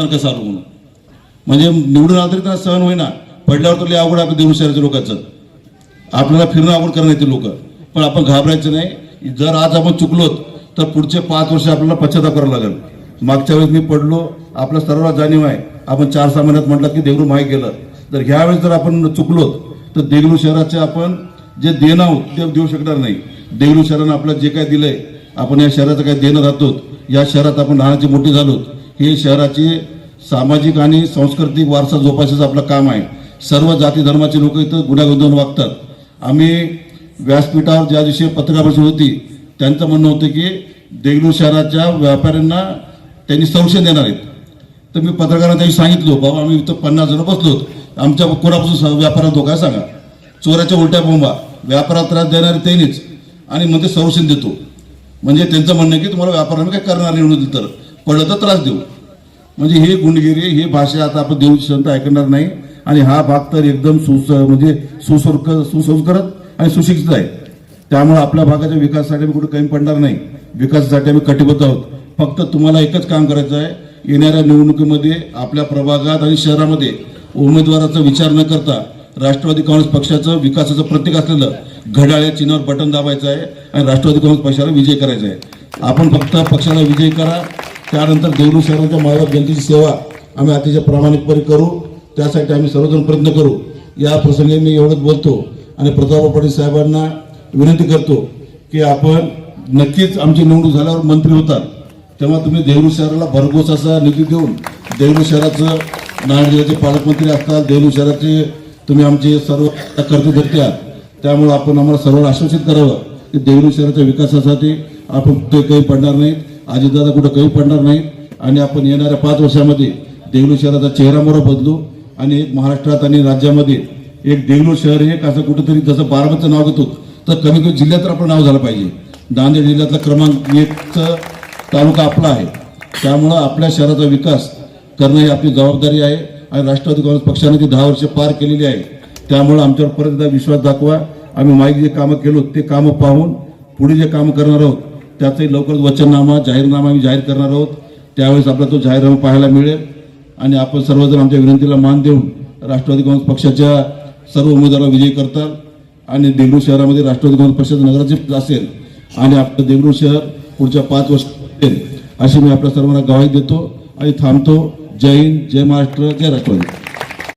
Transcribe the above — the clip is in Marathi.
कसं आलो म्हणून, म्हणजे निवडून आलं तरी त्यांना सहन होईना, पडल्यावर तर लय अवघड आपल्या देऊळ शहराच्या लोकांचं, आपल्याला फिरणं अवघड करणार ते लोक. पण आपण घाबरायचं नाही. जर आज आपण चुकलोत तर पुढचे 5 वर्ष आपल्याला पश्चाताप करावा लागेल. मागच्या वेळेस मी पडलो, आपल्या सर्वांना जाणीव आहे. आपण 4-6 महिन्यात म्हटलं की देगलूर मागे गेलं. तर ह्या वेळेस जर आपण चुकलोत तर देगलूर शहराचे आपण जे देणं आहोत ते देऊ शकणार नाही. देगलूर शहरानं आपल्याला जे काय दिलंय, आपण या शहराचं काय देणं राहतो, या शहरात आपण लहानाचे मोठे झालोत. हे शहराचे सामाजिक आणि सांस्कृतिक वारसा जोपासायचं आपलं काम आहे. सर्व जाती धर्माचे लोक इथं गुण्यागोविंदाने वागतात. आम्ही व्यासपीठावर ज्या दिवशी पत्रकार परिषद होती त्यांचं म्हणणं होतं की देगलूर शहराच्या व्यापाऱ्यांना त्यांनी संरक्षण देणार आहेत. तर मी पत्रकारांना त्यांनी सांगितलं, बाबा आम्ही इथं 50 जण बसलोत, आमच्या कोणापासून व्यापारात धोका सांगा. चोराच्या उलट्या बोंबा, व्यापारात त्रास देणारे त्यांनीच, आणि मध्ये संरक्षण देतो. म्हणजे त्यांचं म्हणणं आहे की तुम्हाला व्यापाराने काय करणार निवडून तर पडलं तर त्रास देऊ. म्हणजे हे गुंडगिरी, ही भाषा आता आपण देऊ शकतो ऐकणार नाही. आणि हा भाग तर एकदम सुसंस्कृत आणि सुशिक्षित आहे. त्यामुळे आपल्या भागाच्या विकासासाठी आम्ही कुठे कमी पडणार नाही. विकासासाठी आम्ही कटिबद्ध आहोत. फक्त तुम्हाला एकच काम करायचं आहे, येणाऱ्या निवडणुकीमध्ये आपल्या प्रभागात आणि शहरामध्ये उमेदवाराचा विचार न करता राष्ट्रवादी काँग्रेस पक्षाचं विकासाचं प्रतीक असलेलं घड्याळ या चिन्हावर बटन दाबायचं आहे आणि राष्ट्रवादी काँग्रेस पक्षाला विजय करायचा आहे. आपण फक्त पक्षाला विजय करा. त्यानंतर देगलूर शहराच्या मायबाप जनतेची सेवा आम्ही अतिशय प्रामाणिकपणे करू. त्यासाठी आम्ही सर्वजण प्रयत्न करू. या प्रसंगी मी एवढंच बोलतो आणि प्रतापराव पाटील साहेबांना विनंती करतो की आपण नक्कीच आमची निवडणूक झाल्यावर मंत्री होतात तेव्हा तुम्ही देगलूर शहराला भरघोस असा निधी देऊन देगलूर शहराचं नांदेड जिल्ह्याचे पालकमंत्री असतात. देगलूर शहराचे तुम्ही आमचे सर्व कर्तृत्वकर्ते आहात. त्यामुळे आपण आम्हाला सर्वांना आश्वासित करावं की देगलूर शहराच्या विकासासाठी आपण कुठे कमी पडणार नाहीत, अजितदादा कुठं कमी पडणार नाहीत. आणि आपण येणाऱ्या 5 वर्षामध्ये देगलूर शहराचा चेहरामोहरा बदलू आणि एक महाराष्ट्रात आणि राज्यामध्ये एक देगलूर शहर एक असं कुठेतरी जसं बारामतीचं नाव घेतो तर कमी कमी जिल्ह्यात तर आपलं नाव झालं पाहिजे. नांदेड जिल्ह्यातला क्रमांक 1चा तालुका आपला आहे. त्यामुळं आपल्या शहराचा विकास करणं ही आपली जबाबदारी आहे आणि राष्ट्रवादी काँग्रेस पक्षाने ती 10 वर्ष पार केलेली आहे. त्यामुळे आमच्यावर परत एकदा विश्वास दाखवा. आम्ही मागे जे कामं केलो ते कामं पाहून पुढे जे कामं करणार आहोत त्याचंही लवकरच वचननामा जाहीरनामा आम्ही जाहीर करणार आहोत. त्यावेळेस आपला तो जाहीरनामा पाहायला मिळेल आणि आपण सर्वजण आमच्या विनंतीला मान देऊन राष्ट्रवादी काँग्रेस पक्षाच्या सर्व उमेदवारांना विजयी करतात आणि देगलूर शहरामध्ये राष्ट्रवादी काँग्रेस पक्षाचं नगराध्यक्ष असेल आणि आपलं देगलूर शहर पुढच्या 5 वर्ष अशी मी आपल्या सर्वांना ग्वाही देतो आणि थांबतो. जय हिंद, जय महाराष्ट्र, जय राष्ट्रवादी.